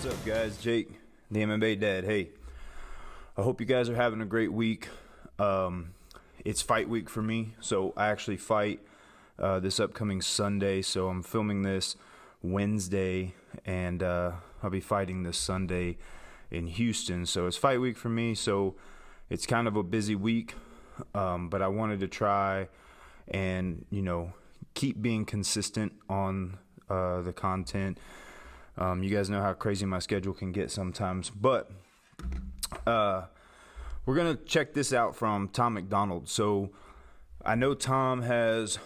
What's up, guys? Jake, the MMA Dad. Hey, I hope you guys are having a great week. It's fight week for me, so I actually fight this upcoming Sunday. So I'm filming this Wednesday, and I'll be fighting this Sunday in Houston. So it's fight week for me, so it's kind of a busy week, but I wanted to try and, keep being consistent on the content. You guys know how crazy my schedule can get sometimes, but we're going to check this out from Tom MacDonald. So I know Tom has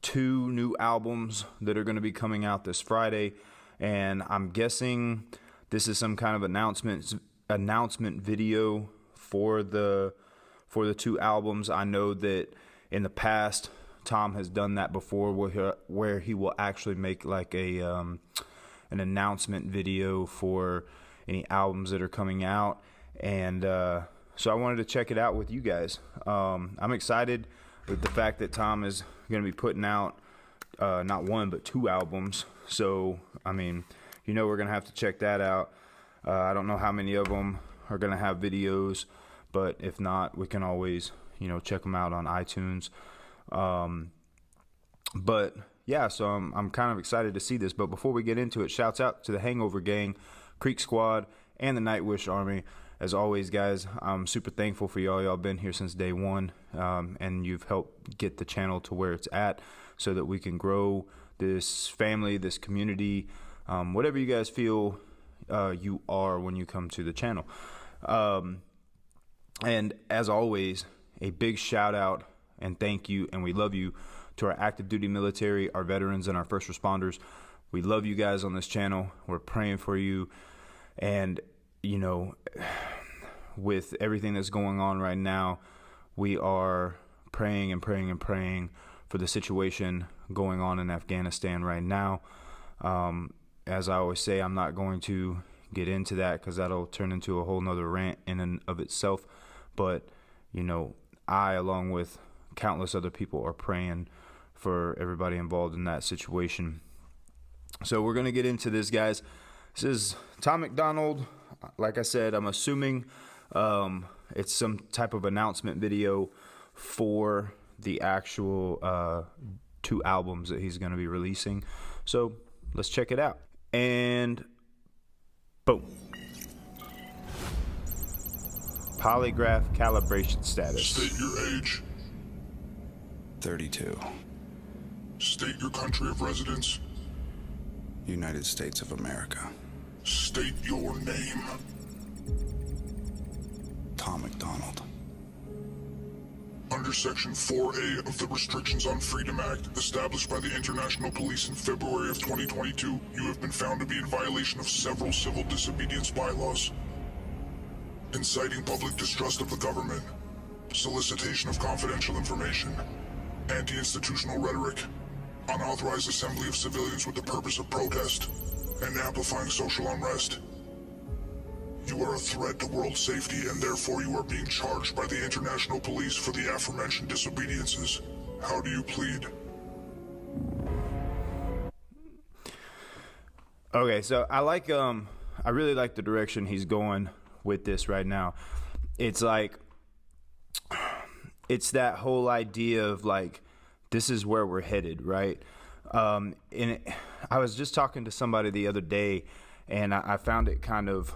2 new albums that are going to be coming out this Friday, and I'm guessing this is some kind of announcement video for the 2 albums. I know that in the past Tom has done that before, where he will actually make like an announcement video for any albums that are coming out, and so I wanted to check it out with you guys. I'm excited with the fact that Tom is going to be putting out not 1 but 2 albums. So I mean, we're going to have to check that out. I don't know how many of them are going to have videos, but if not, we can always check them out on iTunes. But yeah, so I'm kind of excited to see this. But before we get into it, shouts out to the Hangover Gang, Creek Squad, and the Nightwish Army. As always, guys, I'm super thankful for y'all. Y'all been here since day one, and you've helped get the channel to where it's at so that we can grow this family, this community, whatever you guys feel you are when you come to the channel. And as always, a big shout out and thank you, and we love you, to our active duty military, our veterans, and our first responders. We love you guys on this channel. We're praying for you. And, with everything that's going on right now, we are praying and praying and praying for the situation going on in Afghanistan right now. As I always say, I'm not going to get into that because that'll turn into a whole nother rant in and of itself. But, I, along with countless other people, are praying for everybody involved in that situation. So we're going to get into this, guys. This is Tom MacDonald. Like I said, I'm assuming it's some type of announcement video for the actual 2 albums that he's going to be releasing. So let's check it out. And boom. Polygraph calibration status. State your age. 32. State your country of residence. United States of America. State your name. Tom MacDonald. Under Section 4A of the Restrictions on Freedom Act, established by the International Police in February of 2022, you have been found to be in violation of several civil disobedience bylaws. Inciting public distrust of the government, solicitation of confidential information, anti-institutional rhetoric, unauthorized assembly of civilians with the purpose of protest, and amplifying social unrest. You are a threat to world safety, and therefore you are being charged by the International Police for the aforementioned disobediences. How do you plead? Okay, so I really like the direction he's going with this right now. It's like, it's that whole idea of like, this is where we're headed, right? I was just talking to somebody the other day, and I found it kind of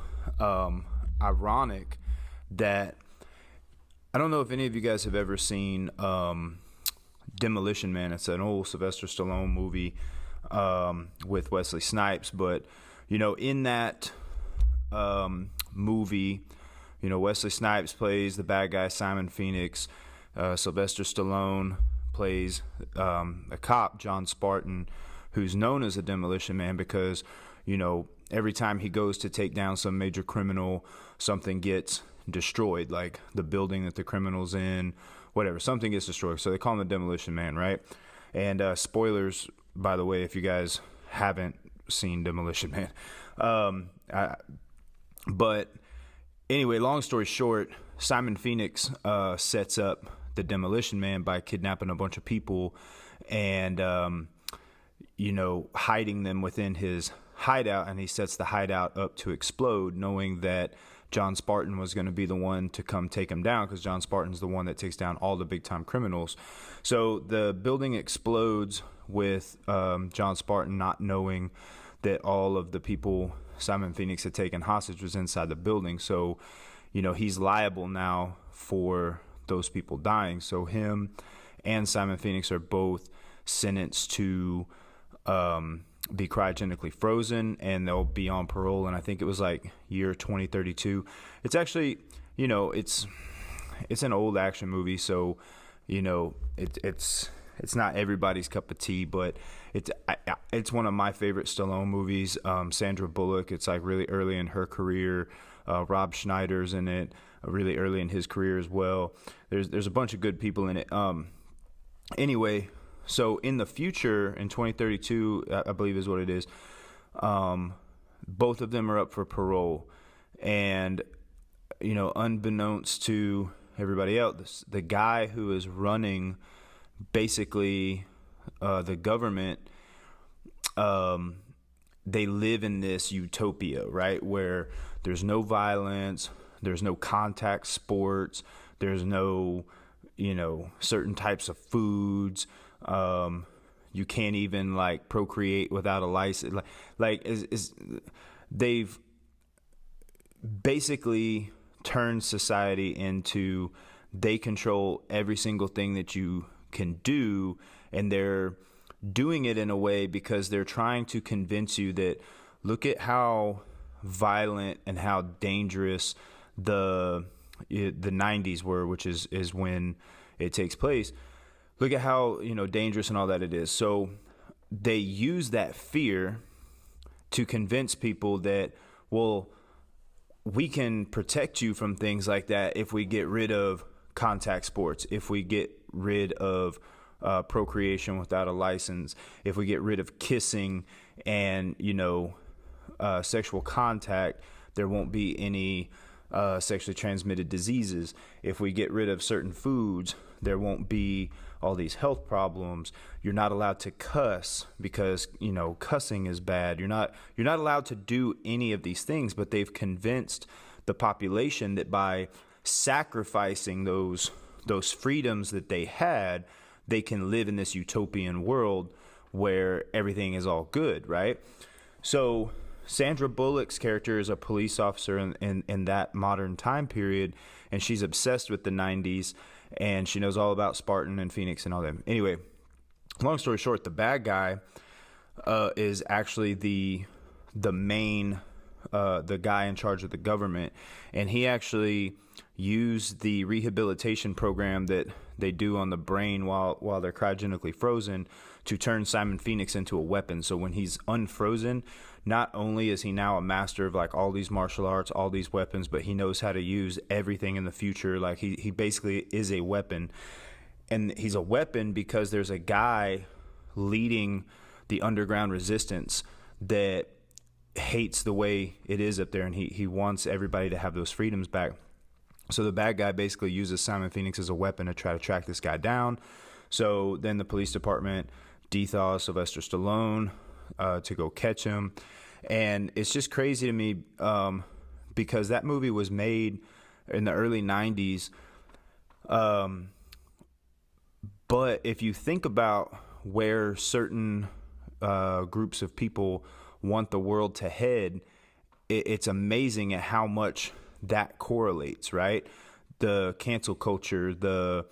ironic that, I don't know if any of you guys have ever seen Demolition Man. It's an old Sylvester Stallone movie with Wesley Snipes, but in that movie, Wesley Snipes plays the bad guy Simon Phoenix. Sylvester Stallone plays a cop, John Spartan, who's known as a Demolition Man because, every time he goes to take down some major criminal, something gets destroyed, like the building that the criminal's in, whatever, something gets destroyed. So they call him the Demolition Man, right? And spoilers, by the way, if you guys haven't seen Demolition Man. But anyway, long story short, Simon Phoenix sets up the Demolition Man by kidnapping a bunch of people and, hiding them within his hideout, and he sets the hideout up to explode, knowing that John Spartan was going to be the one to come take him down, because John Spartan's the one that takes down all the big-time criminals. So the building explodes with John Spartan not knowing that all of the people Simon Phoenix had taken hostage was inside the building. So, he's liable now for those people dying. So him and Simon Phoenix are both sentenced to be cryogenically frozen, and they'll be on parole. And I think it was like year 2032. It's actually, it's an old action movie, so it's not everybody's cup of tea, but it's one of my favorite Stallone movies. Sandra Bullock, it's like really early in her career. Rob Schneider's in it, really early in his career as well. There's a bunch of good people in it. Anyway, so in the future, in 2032, I believe is what it is, both of them are up for parole. And, unbeknownst to everybody else, the guy who is running basically the government, they live in this utopia, right, where there's no violence, there's no contact sports, there's no, certain types of foods. You can't even like procreate without a license. They've basically turned society into, they control every single thing that you can do, and they're doing it in a way because they're trying to convince you that, look at how violent and how dangerous the 90s were, which is when it takes place. Look at how, dangerous and all that it is. So they use that fear to convince people that, well, we can protect you from things like that if we get rid of contact sports, if we get rid of procreation without a license, if we get rid of kissing and, sexual contact, there won't be any sexually transmitted diseases. If we get rid of certain foods, there won't be all these health problems. You're not allowed to cuss because, cussing is bad. You're not allowed to do any of these things, but they've convinced the population that by sacrificing those freedoms that they had, they can live in this utopian world where everything is all good, right? So Sandra Bullock's character is a police officer in that modern time period, and she's obsessed with the 90s, and she knows all about Spartan and Phoenix and all that. Anyway, long story short, the bad guy is actually the main, the guy in charge of the government, and he actually used the rehabilitation program that they do on the brain while they're cryogenically frozen to turn Simon Phoenix into a weapon. So when he's unfrozen, not only is he now a master of like all these martial arts, all these weapons, but he knows how to use everything in the future. Like he basically is a weapon. And he's a weapon because there's a guy leading the underground resistance that hates the way it is up there, and he wants everybody to have those freedoms back. So the bad guy basically uses Simon Phoenix as a weapon to try to track this guy down. So then the police department dethaws Sylvester Stallone to go catch him. And it's just crazy to me because that movie was made in the early 90s. But if you think about where certain groups of people want the world to head, it's amazing at how much that correlates, right? The cancel culture, the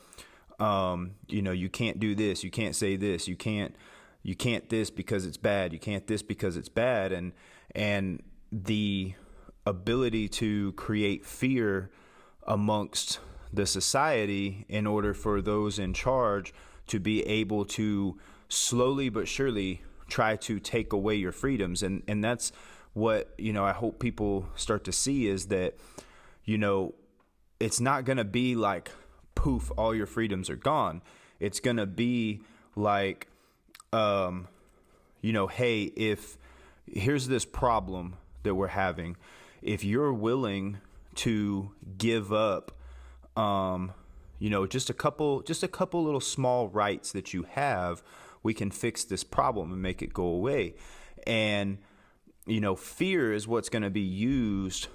you can't do this, you can't say this, you can't this because it's bad, you can't this because it's bad, and the ability to create fear amongst the society in order for those in charge to be able to slowly but surely try to take away your freedoms. And that's what, I hope people start to see, is that, it's not going to be like, poof, all your freedoms are gone. It's going to be like, hey, if here's this problem that we're having, if you're willing to give up, just a couple little small rights that you have, we can fix this problem and make it go away. And fear is what's going to be used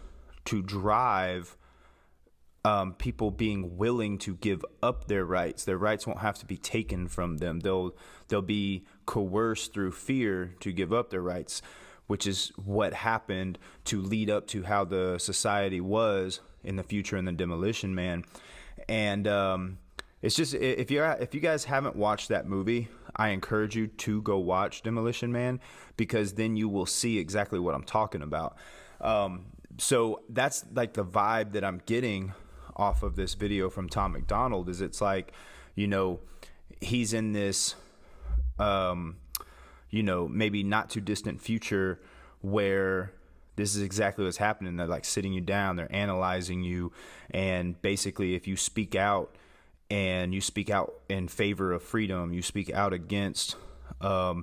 to drive people being willing to give up their rights. Their rights won't have to be taken from them. They'll be coerced through fear to give up their rights, which is what happened to lead up to how the society was in the future in the Demolition Man. And it's just, if you guys haven't watched that movie, I encourage you to go watch Demolition Man, because then you will see exactly what I'm talking about. So that's like the vibe that I'm getting off of this video from Tom MacDonald. Is it's like, he's in this, maybe not too distant future where this is exactly what's happening. They're like sitting you down, they're analyzing you, and basically if you speak out and you speak out in favor of freedom, you speak out against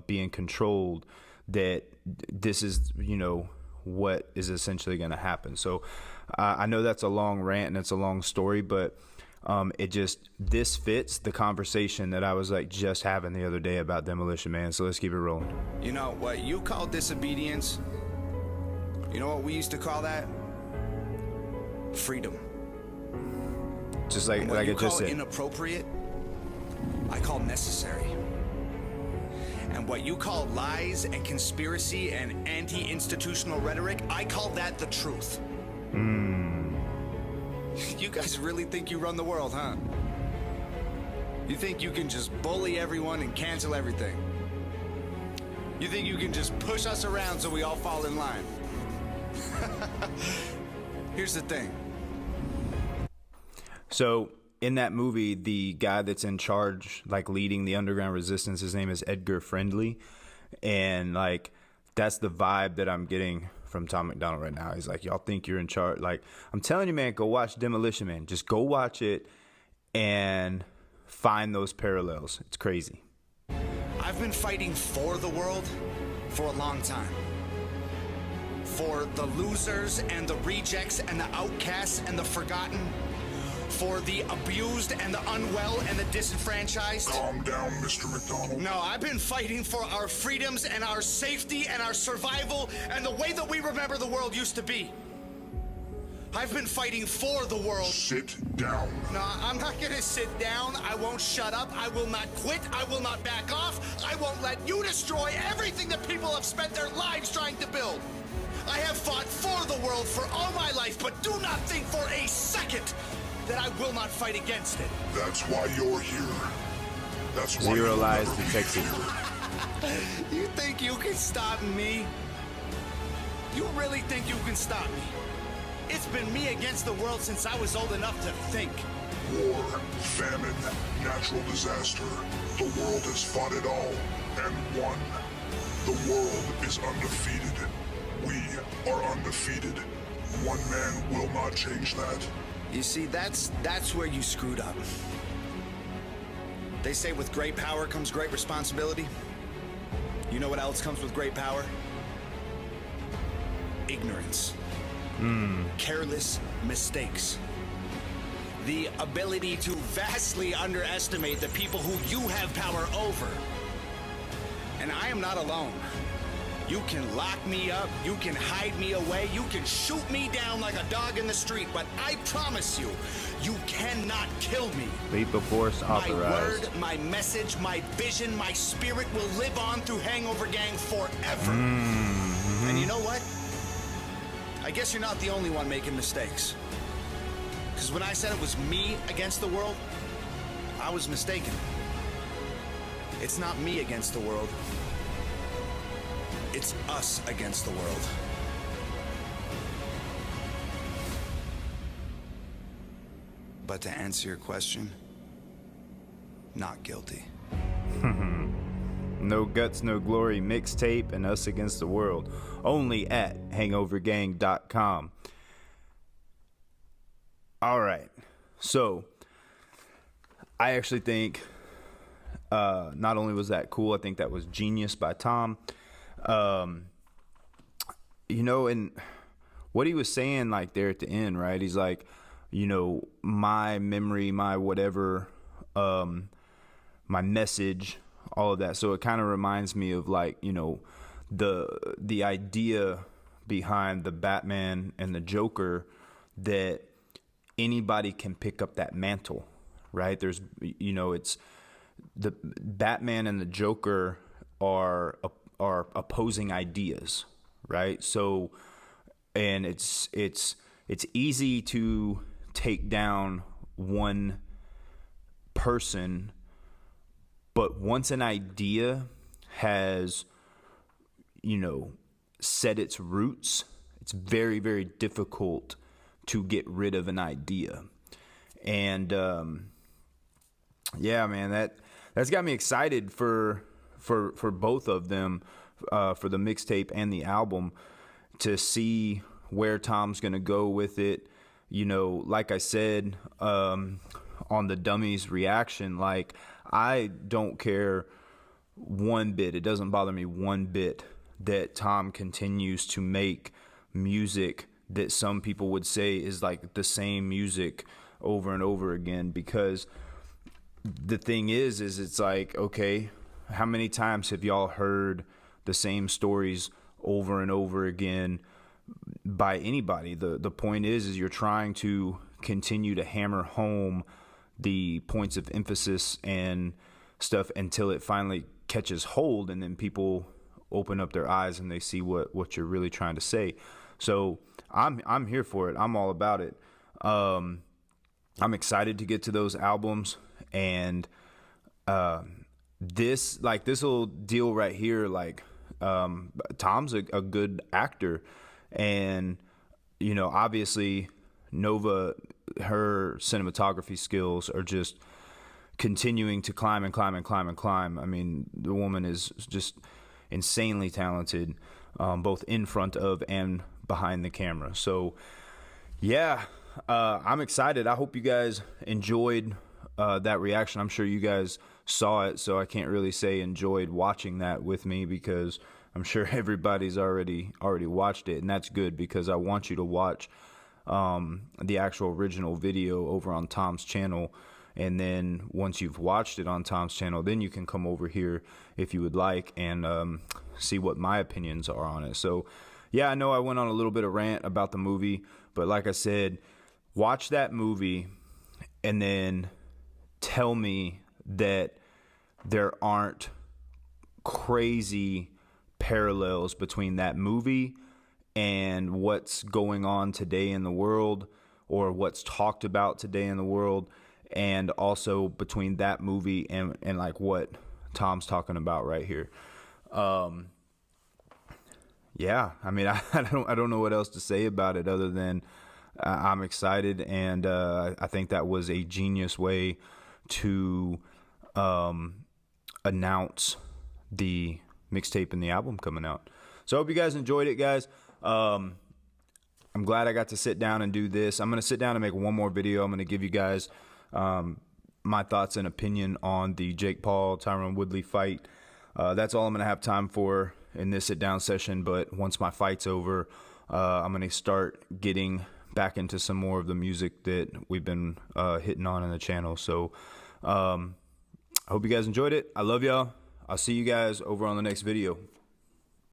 being controlled, that this is, what is essentially going to happen. So I know that's a long rant and it's a long story, but this fits the conversation that I was like just having the other day about Demolition Man. So let's keep it rolling. You know what you call disobedience? You know what we used to call that? Freedom. Just like I just said. Inappropriate, I call necessary. And what you call lies and conspiracy and anti-institutional rhetoric, I call that the truth. You guys really think you run the world, huh? You think you can just bully everyone and cancel everything? You think you can just push us around so we all fall in line? Here's the thing. So in that movie, the guy that's in charge, like leading the underground resistance, his name is Edgar Friendly. And like, that's the vibe that I'm getting from Tom MacDonald right now. He's like, y'all think you're in charge. Like, I'm telling you, man, go watch Demolition Man. Just go watch it and find those parallels. It's crazy. I've been fighting for the world for a long time. For the losers and the rejects and the outcasts and the forgotten. For the abused and the unwell and the disenfranchised. Calm down, Mr. MacDonald. No, I've been fighting for our freedoms and our safety and our survival and the way that we remember the world used to be. I've been fighting for the world. Sit down. No, I'm not gonna sit down. I won't shut up. I will not quit. I will not back off. I won't let you destroy everything that people have spent their lives trying to build. I have fought for the world for all my life, but do not think for a second that I will not fight against it. That's why you're here. That's why Zero you'll Lies never be Detective. here. You think you can stop me? You really think you can stop me? It's been me against the world since I was old enough to think. War, famine, natural disaster. The world has fought it all and won. The world is undefeated. We are undefeated. One man will not change that. You see, that's where you screwed up. They say with great power comes great responsibility. You know what else comes with great power? Ignorance. Careless mistakes. The ability to vastly underestimate the people who you have power over. And I am not alone. You can lock me up, you can hide me away, you can shoot me down like a dog in the street, but I promise you, you cannot kill me. Leap of force authorized. My word, my message, my vision, my spirit will live on through Hangover Gang forever. And you know what? I guess you're not the only one making mistakes. Because when I said it was me against the world, I was mistaken. It's not me against the world. It's us against the world. But to answer your question, not guilty. No Guts, No Glory mixtape and Us Against the World. Only at hangovergang.com. All right. So, I actually think not only was that cool, I think that was genius by Tom. And what he was saying, like, there at the end, right? He's like, my memory, my whatever, my message, all of that. So it kind of reminds me of, like, the idea behind the Batman and the Joker, that anybody can pick up that mantle, right? There's, it's the Batman and the Joker are opposing ideas, right? So, and it's easy to take down one person, but once an idea has, set its roots, it's very, very difficult to get rid of an idea. And yeah, man, that's got me excited for both of them, for the mixtape and the album, to see where Tom's gonna go with it. Like I said, on the Dummies reaction, like, I don't care one bit. It doesn't bother me one bit that Tom continues to make music that some people would say is like the same music over and over again, because the thing is it's like, okay, how many times have y'all heard the same stories over and over again by anybody? The point is you're trying to continue to hammer home the points of emphasis and stuff until it finally catches hold, and then people open up their eyes and they see what you're really trying to say. So I'm here for it. I'm all about it. I'm excited to get to those albums, and this little deal right here, like, Tom's a good actor, and obviously Nova, her cinematography skills are just continuing to climb and climb and climb and climb. I mean, the woman is just insanely talented, both in front of and behind the camera. So yeah, I'm excited. I hope you guys enjoyed that reaction. I'm sure you guys saw it, so I can't really say enjoyed watching that with me, because I'm sure everybody's already watched it, and that's good, because I want you to watch the actual original video over on Tom's channel. And then once you've watched it on Tom's channel, then you can come over here if you would like and see what my opinions are on it. So yeah, I know I went on a little bit of rant about the movie, but like I said, watch that movie and then tell me that there aren't crazy parallels between that movie and what's going on today in the world, or what's talked about today in the world, and also between that movie and like what Tom's talking about right here. Yeah, I mean, I don't know what else to say about it other than I'm excited, and I think that was a genius way to announce the mixtape and the album coming out. So I hope you guys enjoyed it, guys. I'm glad I got to sit down and do this. I'm going to sit down and make one more video. I'm going to give you guys my thoughts and opinion on the Jake Paul, Tyron Woodley fight. That's all I'm going to have time for in this sit-down session, but once my fight's over, I'm going to start getting back into some more of the music that we've been hitting on in the channel. So I hope you guys enjoyed it. I love y'all. I'll see you guys over on the next video.